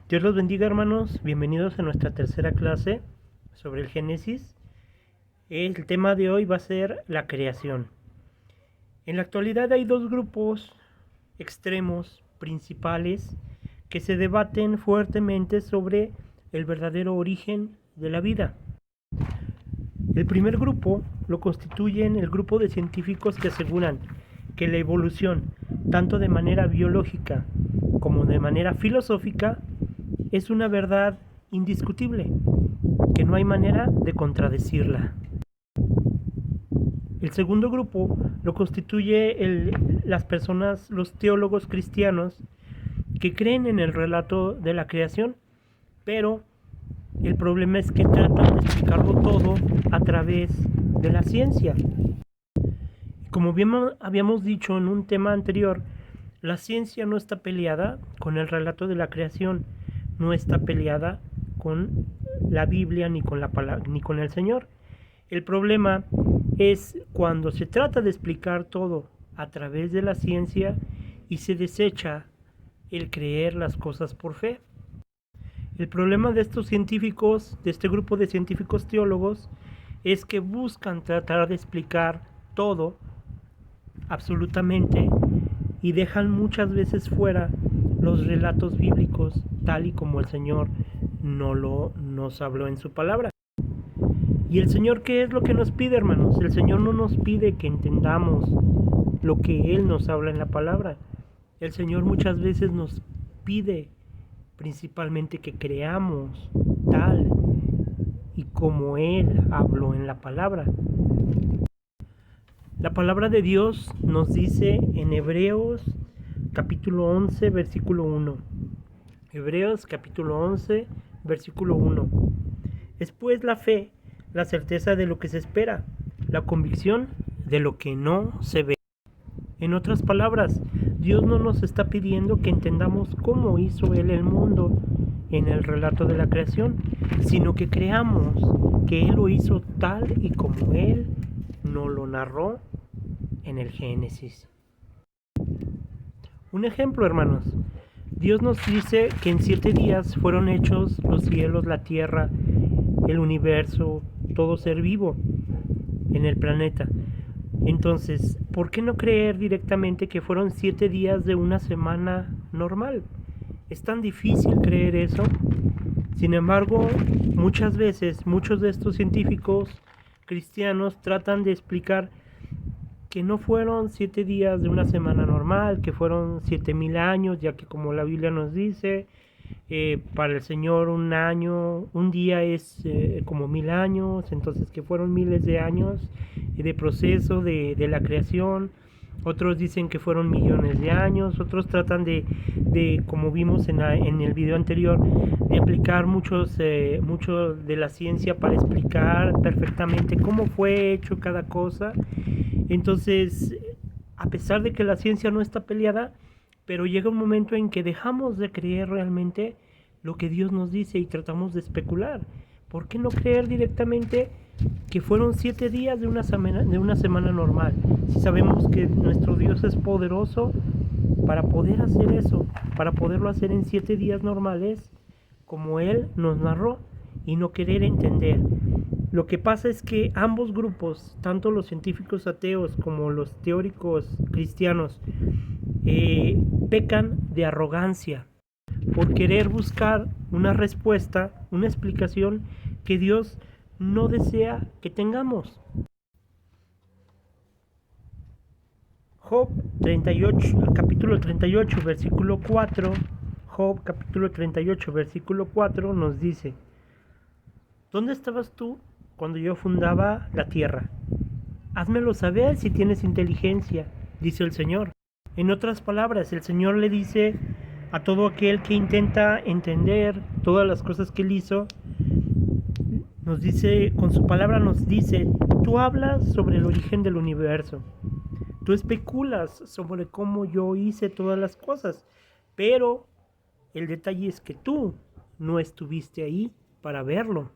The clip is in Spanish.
Dios los bendiga, hermanos. Bienvenidos a nuestra tercera clase sobre el Génesis. El tema de hoy va a ser la creación. En la actualidad hay dos grupos extremos principales que se debaten fuertemente sobre el verdadero origen de la vida. El primer grupo lo constituyen el grupo de científicos que aseguran que la evolución, tanto de manera biológica como de manera filosófica, es una verdad indiscutible, que no hay manera de contradecirla. El segundo grupo lo constituye las personas, los teólogos cristianos, que creen en el relato de la creación, pero el problema es que tratan de explicarlo todo a través de la ciencia. Como bien habíamos dicho en un tema anterior, la ciencia no está peleada con el relato de la creación, no está peleada con la Biblia ni con el Señor. El problema es cuando se trata de explicar todo a través de la ciencia y se desecha el creer las cosas por fe. El problema de estos científicos, de este grupo de científicos teólogos, es que buscan tratar de explicar todo absolutamente y dejan muchas veces fuera los relatos bíblicos tal y como el Señor nos habló en su palabra. ¿Y el Señor qué es lo que nos pide, hermanos? El Señor no nos pide que entendamos lo que Él nos habla en la palabra. El Señor muchas veces nos pide principalmente que creamos tal y como Él habló en la palabra. La palabra de Dios nos dice en Hebreos capítulo 11, versículo 1. Hebreos capítulo 11, versículo 1. Es pues la fe, la certeza de lo que se espera, la convicción de lo que no se ve. En otras palabras, Dios no nos está pidiendo que entendamos cómo hizo Él el mundo en el relato de la creación, sino que creamos que Él lo hizo tal y como Él nos lo narró en el Génesis. Un ejemplo, hermanos. Dios nos dice que en 7 días fueron hechos los cielos, la tierra, el universo, todo ser vivo en el planeta. Entonces, ¿por qué no creer directamente que fueron 7 días de una semana normal? Es tan difícil creer eso. Sin embargo, muchas veces, muchos de estos científicos cristianos tratan de explicar que no fueron 7 días de una semana normal, que fueron 7,000 años, ya que como la Biblia nos dice, para el Señor un día es como 1,000 años, entonces que fueron miles de años de proceso de la creación. Otros dicen que fueron millones de años, otros tratan de como vimos en el video anterior, de aplicar mucho de la ciencia para explicar perfectamente cómo fue hecho cada cosa. Entonces, a pesar de que la ciencia no está peleada, pero llega un momento en que dejamos de creer realmente lo que Dios nos dice y tratamos de especular. ¿Por qué no creer directamente que fueron 7 días de una semana normal? Si sabemos que nuestro Dios es poderoso para poder hacer eso, para poderlo hacer en 7 días normales, como Él nos narró, y no querer entender. Lo que pasa es que ambos grupos, tanto los científicos ateos como los teóricos cristianos, pecan de arrogancia por querer buscar una respuesta, una explicación que Dios no desea que tengamos. Job 38, capítulo 38, versículo 4, Job capítulo 38, versículo 4 nos dice: ¿dónde estabas tú cuando yo fundaba la tierra? Házmelo saber si tienes inteligencia, dice el Señor. En otras palabras, el Señor le dice a todo aquel que intenta entender todas las cosas que Él hizo, nos dice, con su palabra nos dice: tú hablas sobre el origen del universo, tú especulas sobre cómo yo hice todas las cosas, pero el detalle es que tú no estuviste ahí para verlo.